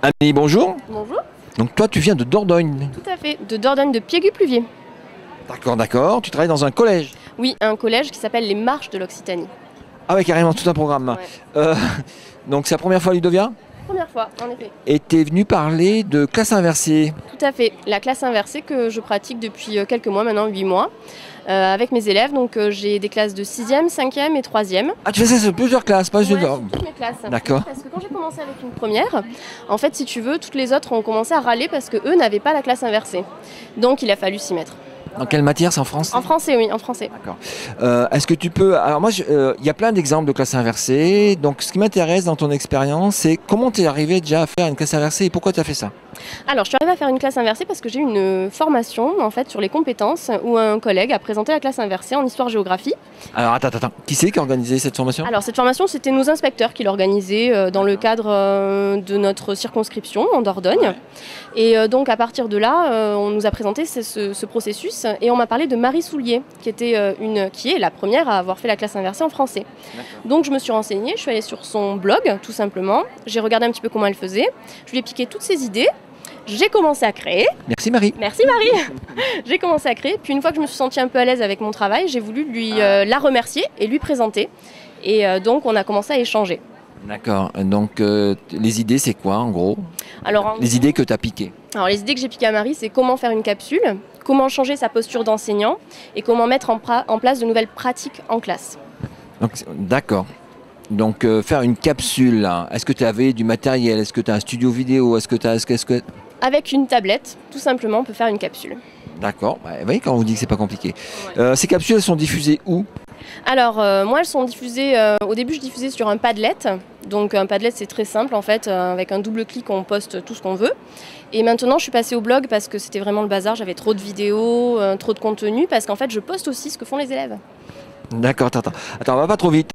Amélie, bonjour. Bonjour. Donc toi, tu viens de Dordogne. Tout à fait, de Dordogne de Piégut-Pluviers. D'accord. Tu travailles dans un collège. Oui, un collège qui s'appelle les Marches de l'Occitanie. Ah ouais, carrément, tout un programme. Ouais. Donc c'est la première fois à Ludovia. Première fois, en effet. Et tu es venu parler de classe inversée. Tout à fait. La classe inversée que je pratique depuis quelques mois, maintenant 8 mois, avec mes élèves. Donc j'ai des classes de 6e, 5e et 3e. Ah, tu fais ça sur plusieurs classes, pas juste... Ouais, sur toutes mes classes. D'accord. Parce que quand j'ai commencé avec une première, en fait, si tu veux, toutes les autres ont commencé à râler parce qu'eux n'avaient pas la classe inversée. Donc il a fallu s'y mettre. Dans quelle matière? C'est en français? En français, oui, en français. D'accord. Est-ce que tu peux... Alors moi, il y a plein d'exemples de classe inversée. Donc ce qui m'intéresse dans ton expérience, c'est comment tu es arrivé déjà à faire une classe inversée et pourquoi tu as fait ça? Alors, je suis arrivée à faire une classe inversée parce que j'ai eu une formation en fait sur les compétences où un collègue a présenté la classe inversée en histoire-géographie. Alors attends. Qui c'est qui a organisé cette formation? Alors, cette formation, c'était nos inspecteurs qui l'organisaient dans le cadre de notre circonscription en Dordogne. Ouais. Et donc, à partir de là, on nous a présenté ce processus et on m'a parlé de Marie Soulier, qui est la première à avoir fait la classe inversée en français. Donc, je me suis renseignée, je suis allée sur son blog, tout simplement. J'ai regardé un petit peu comment elle faisait. Je lui ai piqué toutes ses idées. J'ai commencé à créer. Merci Marie. Merci Marie. J'ai commencé à créer. Puis une fois que je me suis sentie un peu à l'aise avec mon travail, j'ai voulu la remercier et lui présenter. Et donc on a commencé à échanger. D'accord. Donc les idées, c'est quoi en gros? Alors, Les idées que tu as piquées. Alors les idées que j'ai piquées à Marie, c'est comment faire une capsule, comment changer sa posture d'enseignant et comment mettre en place de nouvelles pratiques en classe. D'accord. Donc faire une capsule, là. Est-ce que tu avais du matériel? Est-ce que tu as un studio vidéo? Avec une tablette, tout simplement, on peut faire une capsule. D'accord. Ouais, vous voyez quand on vous dit que c'est pas compliqué. Ouais. Ces capsules, elles sont diffusées où? Alors moi, elles sont diffusées, au début je diffusais sur un Padlet. Donc un Padlet c'est très simple en fait, avec un double clic on poste tout ce qu'on veut. Et maintenant je suis passée au blog parce que c'était vraiment le bazar, j'avais trop de vidéos, trop de contenu, parce qu'en fait je poste aussi ce que font les élèves. D'accord, attends, on va pas trop vite.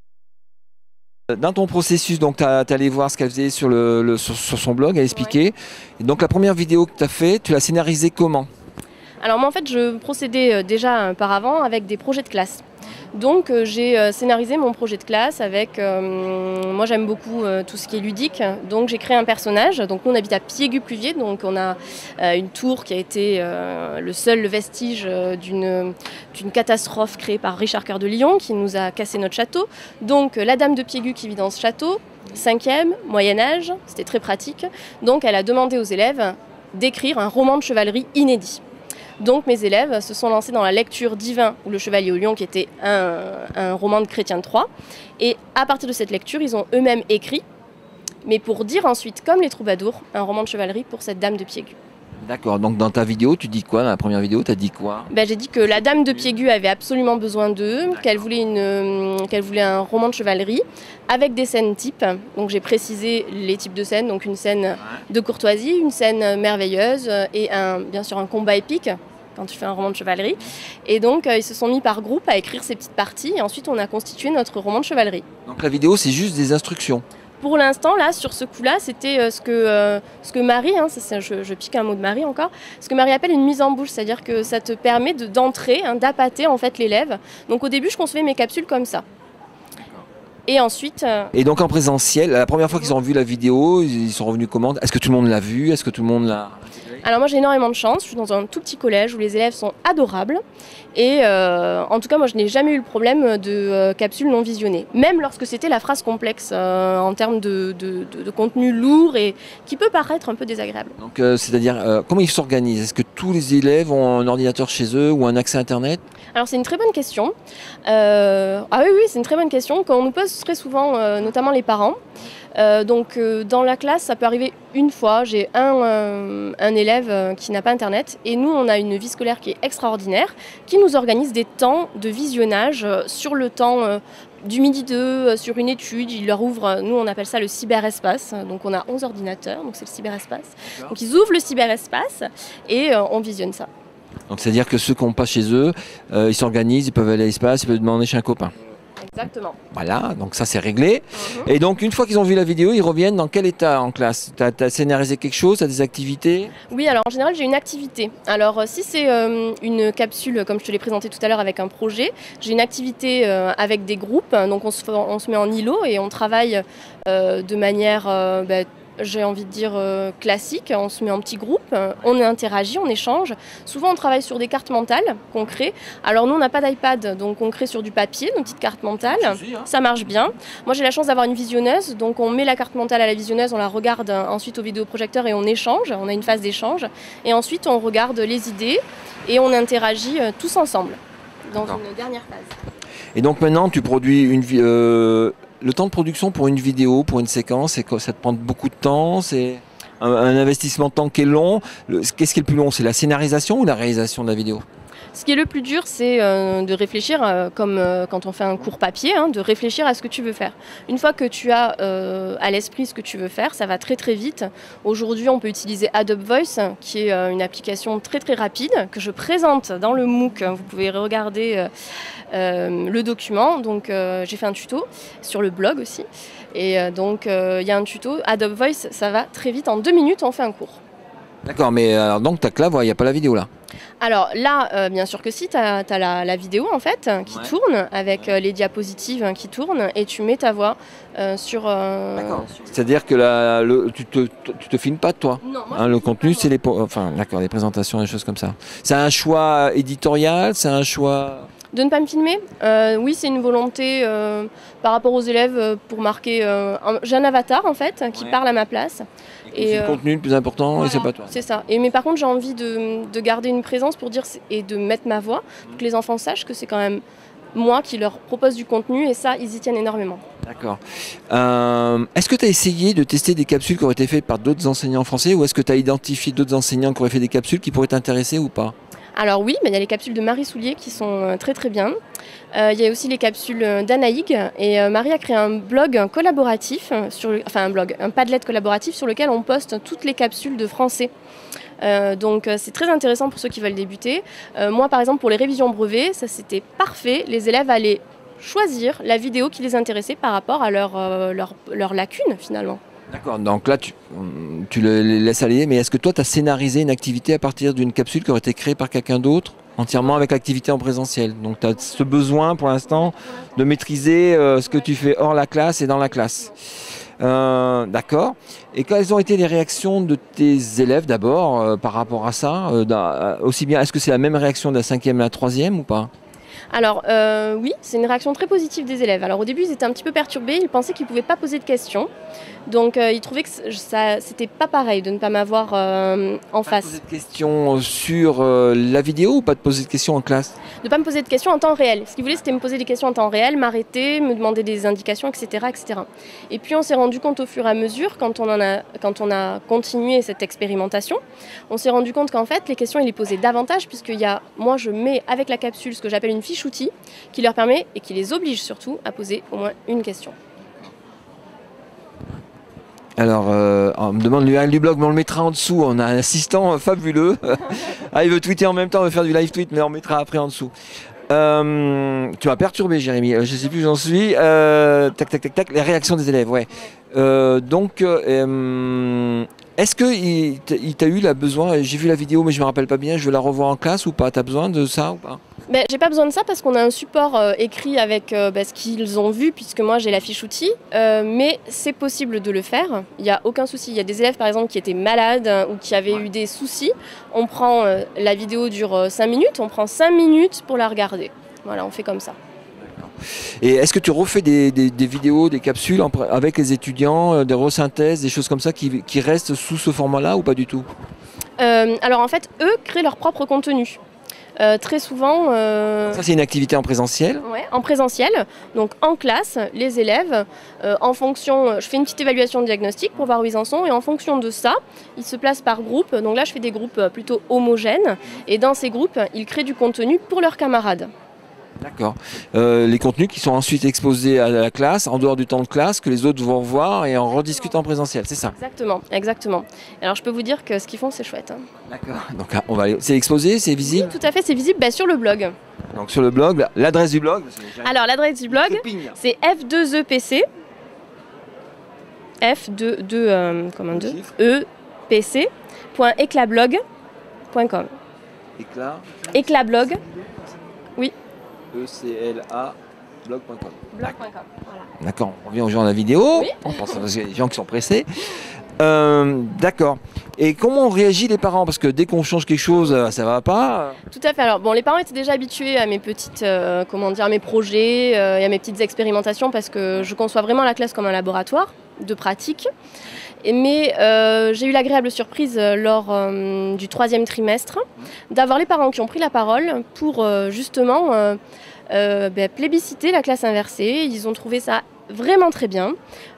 Dans ton processus, donc tu es allé voir ce qu'elle faisait sur son blog, elle expliquait. Ouais. Et donc la première vidéo que tu as fait, tu l'as scénarisée comment? Alors moi en fait je procédais déjà auparavant avec des projets de classe. Donc j'ai scénarisé mon projet de classe avec, moi j'aime beaucoup tout ce qui est ludique, donc j'ai créé un personnage. Donc nous on habite à Piégut-Pluviers, donc on a une tour qui a été le seul vestige d'une catastrophe créée par Richard Cœur de Lion qui nous a cassé notre château. Donc la dame de Piégut qui vit dans ce château, 5e, Moyen-Âge, c'était très pratique. Donc elle a demandé aux élèves d'écrire un roman de chevalerie inédit. Donc mes élèves se sont lancés dans la lecture d'Yvain ou le Chevalier au Lion qui était un roman de Chrétien de Troyes. Et à partir de cette lecture, ils ont eux-mêmes écrit, mais pour dire ensuite, comme les troubadours, un roman de chevalerie pour cette dame de Piégut. D'accord, donc dans ta vidéo, tu dis quoi? Dans la première vidéo, tu as dit quoi? J'ai dit que la dame de Piégut avait absolument besoin d'eux, qu'elle voulait un roman de chevalerie avec des scènes types. Donc j'ai précisé les types de scènes, donc une scène de courtoisie, une scène merveilleuse et bien sûr un combat épique quand tu fais un roman de chevalerie. Et donc ils se sont mis par groupe à écrire ces petites parties et ensuite on a constitué notre roman de chevalerie. Donc la vidéo, c'est juste des instructions? Pour l'instant, là, sur ce coup-là, c'était ce que Marie, je pique un mot de Marie encore, ce que Marie appelle une mise en bouche, c'est-à-dire que ça te permet d'entrer, d'appâter en fait l'élève. Donc au début, je concevais mes capsules comme ça. Et ensuite... Et donc en présentiel, la première fois qu'ils ont vu la vidéo, ils sont revenus comment? Est-ce que tout le monde l'a vu? Est-ce que tout le monde l'a... Alors moi j'ai énormément de chance, je suis dans un tout petit collège où les élèves sont adorables et en tout cas moi je n'ai jamais eu le problème de capsules non visionnées, même lorsque c'était la phrase complexe en termes de contenu lourd et qui peut paraître un peu désagréable. Donc c'est-à-dire comment ils s'organisent? Est-ce que tous les élèves ont un ordinateur chez eux ou un accès Internet? Alors c'est une très bonne question, oui c'est une très bonne question qu'on nous pose très souvent, notamment les parents. Dans la classe, ça peut arriver une fois. J'ai un élève qui n'a pas Internet et nous, on a une vie scolaire qui est extraordinaire, qui nous organise des temps de visionnage sur le temps du midi 2, sur une étude. Il leur ouvre, nous on appelle ça le cyberespace, donc on a 11 ordinateurs, donc c'est le cyberespace. Donc ils ouvrent le cyberespace et on visionne ça. Donc c'est-à-dire que ceux qui n'ont pas chez eux, ils s'organisent, ils peuvent aller à l'espace, ils peuvent demander chez un copain. Exactement. Voilà, donc ça c'est réglé. Et donc une fois qu'ils ont vu la vidéo, ils reviennent dans quel état en classe? Tu as scénarisé quelque chose? Tu as des activités? Oui, alors en général j'ai une activité. Alors si c'est une capsule, comme je te l'ai présenté tout à l'heure avec un projet, j'ai une activité avec des groupes. Donc on se met en îlot et on travaille de manière j'ai envie de dire, classique. On se met en petits groupes, on interagit, on échange. Souvent, on travaille sur des cartes mentales qu'on crée. Alors nous, on n'a pas d'iPad, donc on crée sur du papier, nos petites cartes mentales. Ça marche bien. Moi, j'ai la chance d'avoir une visionneuse, donc on met la carte mentale à la visionneuse, on la regarde ensuite au vidéoprojecteur et on échange. On a une phase d'échange. Et ensuite, on regarde les idées et on interagit tous ensemble dans une dernière phase. Et donc maintenant, tu produis le temps de production pour une vidéo, pour une séquence, ça te prend beaucoup de temps, c'est un investissement de temps qui est long. Qu'est-ce qui est le plus long? C'est la scénarisation ou la réalisation de la vidéo? Ce qui est le plus dur, c'est de réfléchir, comme quand on fait un cours papier, de réfléchir à ce que tu veux faire. Une fois que tu as à l'esprit ce que tu veux faire, ça va très très vite. Aujourd'hui, on peut utiliser Adobe Voice, qui est une application très très rapide, que je présente dans le MOOC. Vous pouvez regarder le document. Donc j'ai fait un tuto sur le blog aussi. Et donc il y a un tuto. Adobe Voice, ça va très vite. En 2 minutes, on fait un cours. D'accord, mais donc tu as que la voix, il n'y a pas la vidéo là? Alors là, bien sûr que si, tu as la vidéo en fait qui tourne avec les diapositives qui tournent et tu mets ta voix sur... D'accord. C'est-à-dire que tu te filmes pas toi? Non, moi, le contenu, c'est les présentations, des choses comme ça. C'est un choix éditorial, c'est un choix... De ne pas me filmer? Oui, c'est une volonté par rapport aux élèves pour marquer... J'ai un avatar en fait qui parle à ma place. Et c'est le contenu le plus important, voilà, et c'est pas toi. C'est ça. Mais par contre, j'ai envie de garder une présence pour dire et de mettre ma voix, pour que les enfants sachent que c'est quand même moi qui leur propose du contenu et ça, ils y tiennent énormément. D'accord. Est-ce que tu as essayé de tester des capsules qui auraient été faites par d'autres enseignants français ou est-ce que tu as identifié d'autres enseignants qui auraient fait des capsules qui pourraient t'intéresser ou pas? Alors oui, il y a les capsules de Marie Soulier qui sont très très bien. Il y a aussi les capsules d'Anaïg et Marie a créé un blog collaboratif, un Padlet collaboratif sur lequel on poste toutes les capsules de français. Donc c'est très intéressant pour ceux qui veulent débuter. Moi par exemple pour les révisions brevets, ça c'était parfait. Les élèves allaient choisir la vidéo qui les intéressait par rapport à leur lacune finalement. D'accord, donc là tu les laisses aller, mais est-ce que toi tu as scénarisé une activité à partir d'une capsule qui aurait été créée par quelqu'un d'autre, entièrement avec l'activité en présentiel? Donc tu as ce besoin pour l'instant de maîtriser ce que tu fais hors la classe et dans la classe. D'accord. Et quelles ont été les réactions de tes élèves d'abord par rapport à ça? Aussi bien, est-ce que c'est la même réaction de la 5e et la 3e ou pas? Alors oui, c'est une réaction très positive des élèves. Alors au début, ils étaient un petit peu perturbés, ils pensaient qu'ils ne pouvaient pas poser de questions. Donc ils trouvaient que c'était pas pareil de ne pas m'avoir en face. Pas de poser de questions sur la vidéo ou pas de poser de questions en classe? De ne pas me poser de questions en temps réel. Ce qu'ils voulaient, c'était me poser des questions en temps réel, m'arrêter, me demander des indications, etc. etc. Et puis on s'est rendu compte au fur et à mesure, quand on a continué cette expérimentation, on s'est rendu compte qu'en fait, les questions, ils les posaient davantage, moi je mets avec la capsule ce que j'appelle une fiche outil, qui leur permet et qui les oblige surtout à poser au moins une question. Alors, on me demande l'URL du blog, mais on le mettra en dessous. On a un assistant fabuleux. Il veut tweeter en même temps, on veut faire du live tweet, mais on mettra après en dessous. Tu m'as perturbé, Jérémy. Je ne sais plus où j'en suis. Tac. Les réactions des élèves, ouais. Est-ce qu'il t'a eu besoin, j'ai vu la vidéo, mais je ne me rappelle pas bien, je veux la revoir en classe ou pas? Tu as besoin de ça ou pas? J'ai pas besoin de ça parce qu'on a un support écrit avec ce qu'ils ont vu, puisque moi j'ai la fiche outil, mais c'est possible de le faire, il n'y a aucun souci. Il y a des élèves par exemple qui étaient malades ou qui avaient eu des soucis, on prend, la vidéo dure 5 minutes, on prend 5 minutes pour la regarder. Voilà, on fait comme ça. Et est-ce que tu refais des vidéos, des capsules avec les étudiants, des resynthèses, des choses comme ça qui restent sous ce format-là ou pas du tout? Alors en fait, eux créent leur propre contenu. Très souvent... Ça c'est une activité en présentiel? Oui, en présentiel. Donc en classe, les élèves, en fonction... Je fais une petite évaluation de diagnostic pour voir où ils en sont et en fonction de ça, ils se placent par groupe. Donc là, je fais des groupes plutôt homogènes et dans ces groupes, ils créent du contenu pour leurs camarades. D'accord. Les contenus qui sont ensuite exposés à la classe, en dehors du temps de classe, que les autres vont voir et en rediscutent en présentiel, c'est ça? Exactement. Alors je peux vous dire que ce qu'ils font, c'est chouette. D'accord. Donc on va aller... C'est exposé, c'est visible? Oui, tout à fait, c'est visible sur le blog. Donc sur le blog, l'adresse du blog? Alors l'adresse du blog, c'est F2EPC. F2EPC.eclablog.com. Eclablog. Oui. ECLA blog.com. Blog.com, voilà. D'accord, on revient aux gens de la vidéo. Oui. On pense qu'il y a des gens qui sont pressés. D'accord. Et comment réagit les parents? Parce que dès qu'on change quelque chose, ça va pas. Tout à fait. Alors bon, les parents étaient déjà habitués à mes petites, à mes projets et à mes petites expérimentations parce que je conçois vraiment la classe comme un laboratoire de pratique. Mais j'ai eu l'agréable surprise lors du 3e trimestre d'avoir les parents qui ont pris la parole pour justement plébisciter la classe inversée. Ils ont trouvé ça vraiment très bien.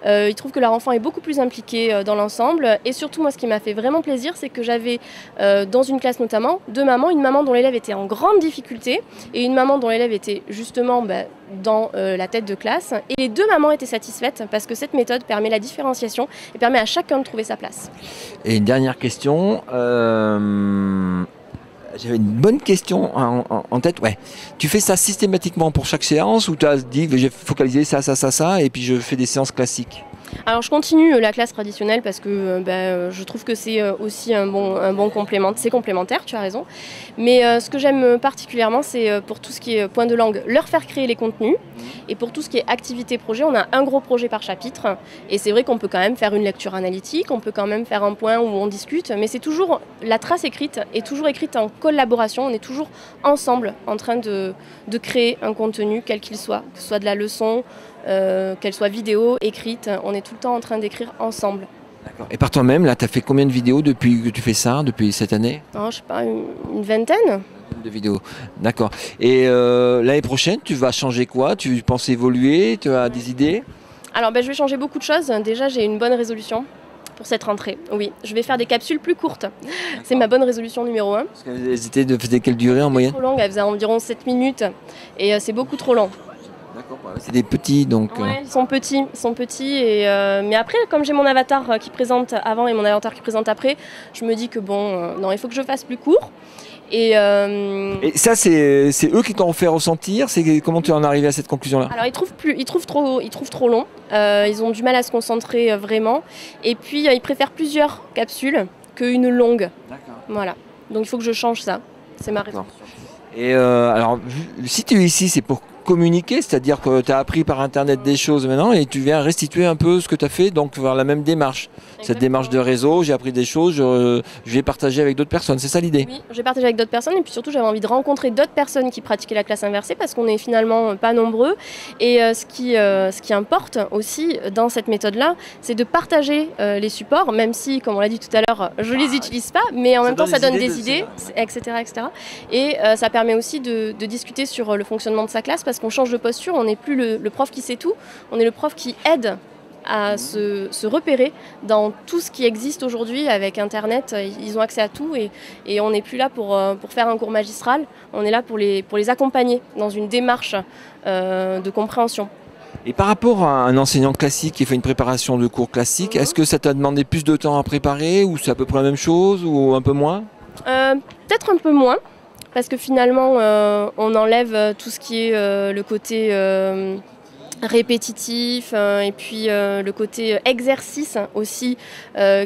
Ils trouvent que leur enfant est beaucoup plus impliqué dans l'ensemble. Et surtout, moi, ce qui m'a fait vraiment plaisir, c'est que j'avais dans une classe notamment 2 mamans. Une maman dont l'élève était en grande difficulté et une maman dont l'élève était justement dans la tête de classe. Et les 2 mamans étaient satisfaites parce que cette méthode permet la différenciation et permet à chacun de trouver sa place. Et une dernière question. J'avais une bonne question en tête. Ouais. Tu fais ça systématiquement pour chaque séance ou tu as dit je vais focaliser ça et puis je fais des séances classiques? Alors je continue la classe traditionnelle parce que je trouve que c'est aussi un bon complément, c'est complémentaire, tu as raison. Mais ce que j'aime particulièrement, c'est pour tout ce qui est point de langue, leur faire créer les contenus. Et pour tout ce qui est activité projet, on a un gros projet par chapitre. Et c'est vrai qu'on peut quand même faire une lecture analytique, on peut quand même faire un point où on discute, mais c'est toujours, la trace écrite est toujours écrite en collaboration, on est toujours ensemble en train de créer un contenu, quel qu'il soit, que ce soit de la leçon, qu'elle soit vidéo, écrite, on est tout le temps en train d'écrire ensemble. D'accord. Et par toi-même, là, tu as fait combien de vidéos depuis que tu fais ça, depuis cette année? Non, je sais pas, une vingtaine de vidéos. D'accord. Et l'année prochaine, tu vas changer quoi? Tu penses évoluer? Tu as des idées? Alors, je vais changer beaucoup de choses. Déjà, j'ai une bonne résolution pour cette rentrée. Oui, je vais faire des capsules plus courtes. C'est ma bonne résolution numéro 1. Parce qu'elles faisaient quelle durée en moyenne? Trop longue, elles faisaient environ 7 minutes et c'est beaucoup trop long. D'accord, c'est des petits donc. Ouais, ils sont petits et mais après comme j'ai mon avatar qui présente avant et mon avatar qui présente après, je me dis que non, il faut que je fasse plus court. Et ça c'est eux qui t'ont fait ressentir, comment tu en es arrivé à cette conclusion là? Alors ils trouvent trop long, ils ont du mal à se concentrer vraiment et puis ils préfèrent plusieurs capsules qu'une longue. D'accord. Voilà. Donc il faut que je change ça. C'est ma raison. Et alors si tu es ici, c'est pour communiquer, c'est-à-dire que tu as appris par internet des choses maintenant et tu viens restituer un peu ce que tu as fait, donc vers la même démarche. Exactement. Cette démarche de réseau, j'ai appris des choses, je vais partager avec d'autres personnes, c'est ça l'idée? Oui, je vais partager avec d'autres personnes et puis surtout j'avais envie de rencontrer d'autres personnes qui pratiquaient la classe inversée parce qu'on est finalement pas nombreux et ce qui importe aussi dans cette méthode-là, c'est de partager les supports, même si, comme on l'a dit tout à l'heure, je les utilise pas, mais en même temps ça donne des idées, etc. Et ça permet aussi de discuter sur le fonctionnement de sa classe parce qu'on change de posture, on n'est plus le prof qui sait tout, on est le prof qui aide à se repérer dans tout ce qui existe aujourd'hui avec Internet. Ils ont accès à tout et on n'est plus là pour faire un cours magistral, on est là pour les accompagner dans une démarche de compréhension. Et par rapport à un enseignant classique qui fait une préparation de cours classique, est-ce que ça t'a demandé plus de temps à préparer ou c'est à peu près la même chose ou un peu moins? Peut-être un peu moins. Parce que finalement, on enlève tout ce qui est le côté répétitif et puis le côté exercice aussi,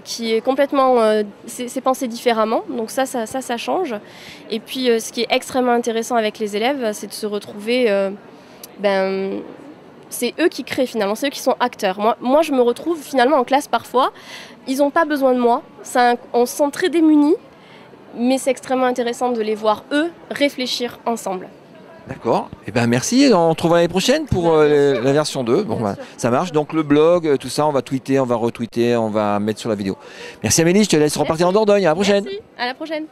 qui est complètement... c'est pensé différemment, donc ça change. Et puis ce qui est extrêmement intéressant avec les élèves, c'est de se retrouver... c'est eux qui créent finalement, c'est eux qui sont acteurs. Moi, je me retrouve finalement en classe parfois, ils n'ont pas besoin de moi, on se sent très démunis. Mais c'est extrêmement intéressant de les voir, eux, réfléchir ensemble. D'accord. Eh ben merci. On se retrouve l'année prochaine pour la version 2. Bon, ça marche. Donc le blog, tout ça, on va tweeter, on va retweeter, on va mettre sur la vidéo. Merci Amélie, je te laisse repartir en Dordogne. À la prochaine. Merci. À la prochaine.